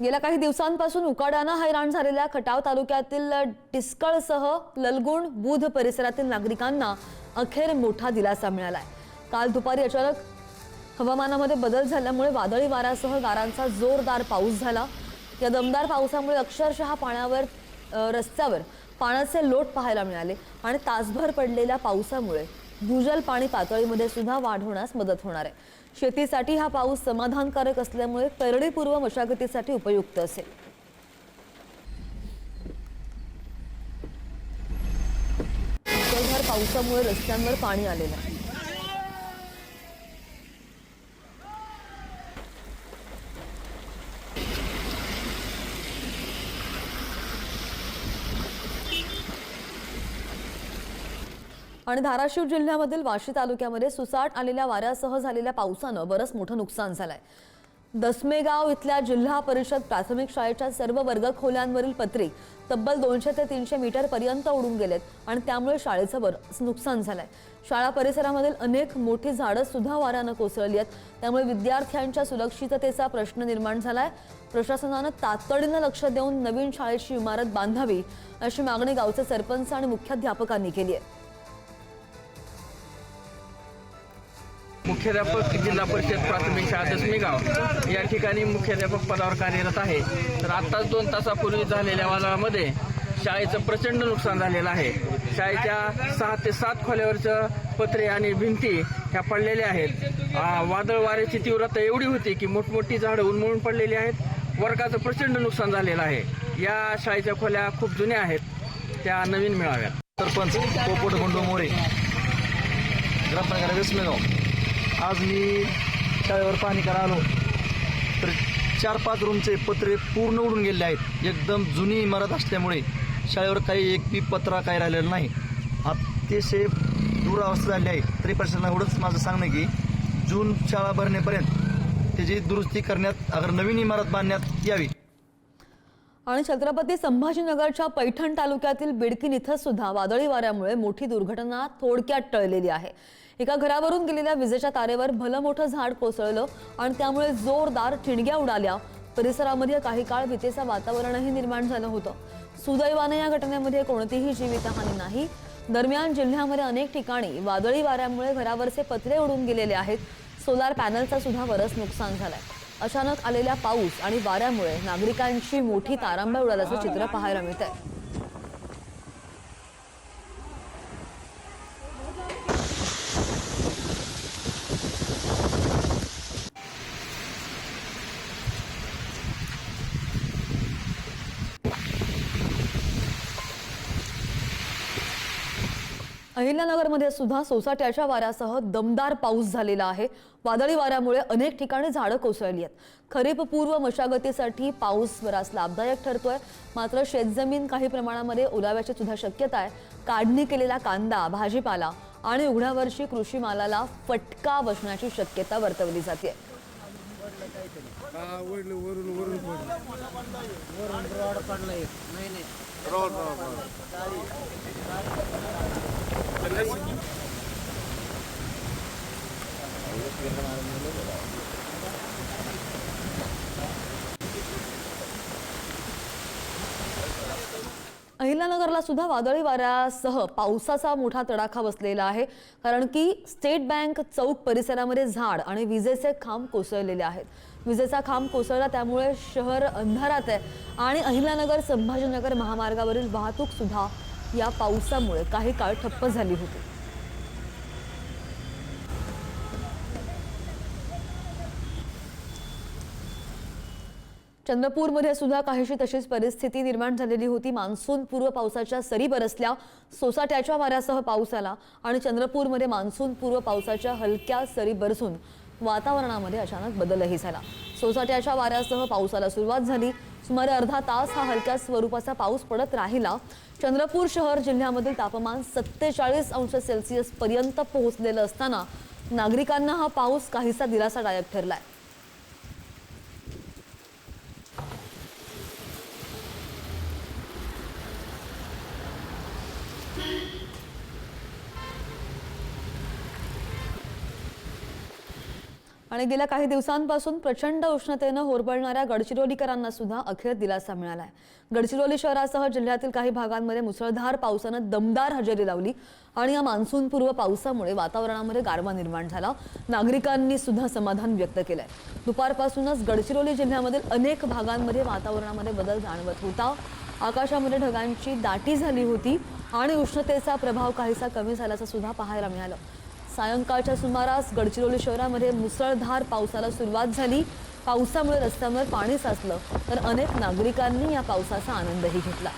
गेल्या काही दिवसांपासून उकाड्यानं हैराण झालेल्या खटाव तालुक्यातील टिस्कळसह ललगुण बुध परिसरातील नागरिकांना अखेर मोठा दिलासा मिळालाय। काल दुपारी अचानक हवामानामध्ये बदल झाल्यामुळे वादळी वाऱ्यासह गारांचा जोरदार पाऊस झाला। या दमदार पावसामुळे अक्षरशः रस्त्यावर पाण्याचे लोट पाहायला मिळाले आणि तासभर पडलेल्या पावसामुळे भूजल पाणी पातळीमध्ये सुद्धा वाढ होण्यास मदत होणार आहे। शेतीसाठी हा पाऊस समाधानकारक असल्यामुळे पेरणीपूर्व मशागतीसाठी उपयुक्त असेल। मुसळधार पावसामुळे रस्त्यांवर पाणी आलेलं आहे। आणि धाराशिव जिल्ह्यामधील वाशी तालुक्यामध्ये सुसाट आलेल्या वाऱ्यासह झालेल्या पावसानं बरंच मोठं नुकसान झालंय। दसमेगाव इथल्या जिल्हा परिषद प्राथमिक शाळेच्या सर्व वर्ग खोल्यांवरील पत्रे तब्बल 200 ते 300 मीटर पर्यंत उडून गेलेत आणि त्यामुळे शाळेचं बरंच नुकसान झालंय। शाळा परिसरामधील अनेक मोठी झाडं सुद्धा वाऱ्यानं कोसळली आहेत, त्यामुळे विद्यार्थ्यांच्या सुरक्षिततेचा प्रश्न निर्माण झालाय। प्रशासनानं तातडीनं लक्ष देऊन नवीन शाळेची इमारत बांधावी अशी मागणी गावचे सरपंच आणि मुख्याध्यापकांनी केली आहे। मुख्याध्यापक जिल्हा परिषद प्राथमिक शाळा दसमेगाव या ठिकाणी मुख्याध्यापक पदावर कार्यरत आहे। तर आत्ताच 2 तासापूर्वी झालेल्या वादळामध्ये शाळेचं प्रचंड नुकसान झालेलं आहे। शाळेच्या 6 ते 7 खोल्यावरचं पत्रे आणि भिंती ह्या पडलेल्या आहेत। वादळ वाऱ्याची तीव्रता एवढी होती की मोठमोठी झाडं उन्मळून पडलेली आहेत। वर्गाचं प्रचंड नुकसान झालेलं आहे। या शाळेच्या खोल्या खूप जुन्या आहेत, त्या नवीन मिळाव्यात। सरपंच पोपट बंडू मोरे, ग्रामपंचायत दसमेगाव। आज मी शाळेवर पाहणी करायला आलो तर 4-5 रूमचे पत्रे पूर्ण उडून गेलेले आहेत। एकदम जुनी इमारत असल्यामुळे शाळेवर काही एक बी पत्रा काही राहिलेला नाही। अतिशय दुरावस्था झाली आहे। तरी प्रशासनाला एवढंच माझं सांगणं की जून शाळा भरण्यापर्यंत त्याची दुरुस्ती करण्यात अगर नवीन इमारत बांधण्यात यावी। आणि छत्रपती संभाजीनगरच्या पैठण तालुक्यातील बिडकीन इथं सुद्धा वादळी वाऱ्यामुळे मोठी दुर्घटना थोडक्यात टळलेली आहे। एका घरावरून गेलेल्या विजेच्या तारेवर भलं मोठं झाड कोसळलं आणि त्यामुळे जोरदार ठिणग्या उडाल्या। परिसरामध्ये काही काळ भीतीचं वातावरणही निर्माण झालं होतं। सुदैवाने या घटनेमध्ये कोणतीही जीवितहानी नाही। दरम्यान जिल्ह्यामध्ये अनेक ठिकाणी वादळी वाऱ्यामुळे घरावरचे पत्रे उडून गेलेले आहेत। सोलार पॅनलचा सुद्धा बरंच नुकसान झालंय। अचानक आलेल्या पाऊस आणि वाऱ्यामुळे नागरिकांची मोठी तारांबळ उडाल्याचं चित्र पाहायला मिळतंय। अहिल्यानगरमध्ये सुद्धा सोसाट्याच्या वाऱ्यासह दमदार पाऊस झालेला आहे। वादळी वाऱ्यामुळे अनेक ठिकाणी झाडं कोसळली आहेत। खरीप पूर्व मशागतीसाठी पाऊस बराच लाभदायक ठरतोय, मात्र शेतजमीन काही प्रमाणामध्ये ओलाव्याची सुद्धा शक्यता आहे। काढणी केलेला कांदा, भाजीपाला आणि उघड्यावरची कृषी मालाला फटका बसण्याची शक्यता वर्तवली जाते। अहिल्यानगरला सुद्धा वादळी वाऱ्यासह पावसाचा मोठा तडाखा बसलेला आहे, कारण की स्टेट बँक चौक परिसरामध्ये झाड आणि विजेचे खांब कोसळलेले आहेत। विजेचा खांब कोसळला त्यामुळे शहर अंधारात आहे आणि अहिल्यानगर संभाजीनगर महामार्गावरील वाहतूक सुद्धा या पावसामुळे काही काळ ठप्प झाली होती। चंद्रपूरमध्ये सुद्धा काहीशी तशीच परिस्थिती निर्माण झालेली होती। मान्सून पूर्व पावसाच्या सरी बरसल्या, सोसाट्याच्या वाऱ्यासह पाऊस आला आणि चंद्रपूरमध्ये मान्सून पूर्व पावसाच्या हलक्या सरी बरसून वातावरणामध्ये अचानक बदलही झाला। सोसाट्याच्या वाऱ्यासह पावसाला सुरुवात झाली। सुमारे अर्धा तास हा हलक्या स्वरूपाचा पाऊस पडत राहिला। चंद्रपूर शहर जिल्ह्यामधील तापमान 47 अंश सेल्सिअस पर्यंत पोहोचलेलं असताना नागरिकांना हा पाऊस काहीसा दिलासादायक ठरलाय। आणि गेल्या काही दिवसांपासून प्रचंड उष्णतेनं होरपळणाऱ्या गडचिरोलीकरांना सुद्धा अखेर दिलासा मिळाला आहे. गडचिरोली शहरासह जिल्ह्यातील काही भागांमध्ये मुसळधार पावसानं दमदार हजेरी लावली आणि या मान्सूनपूर्व पावसामुळे वातावरणामध्ये गारवा निर्माण झाला. नागरिकांनी सुद्धा समाधान व्यक्त केलंय. दुपारपासूनच गडचिरोली जिल्ह्यामधील अनेक भागांमध्ये वातावरणामध्ये बदल जाणवत होता. आकाशामध्ये ढगांची दाटी झाली होती आणि उष्णतेचा प्रभाव काहीसा कमी झाल्याचं सुद्धा पाहायला मिळालं. सायंकाळच्या सुमारास गडचिरोली शहरामध्ये मुसळधार पावसाला सुरुवात झाली. पावसामुळे रस्त्यांवर पाणी साचलं तर अनेक नागरिकांनी या पावसाचा आनंदही घेतला.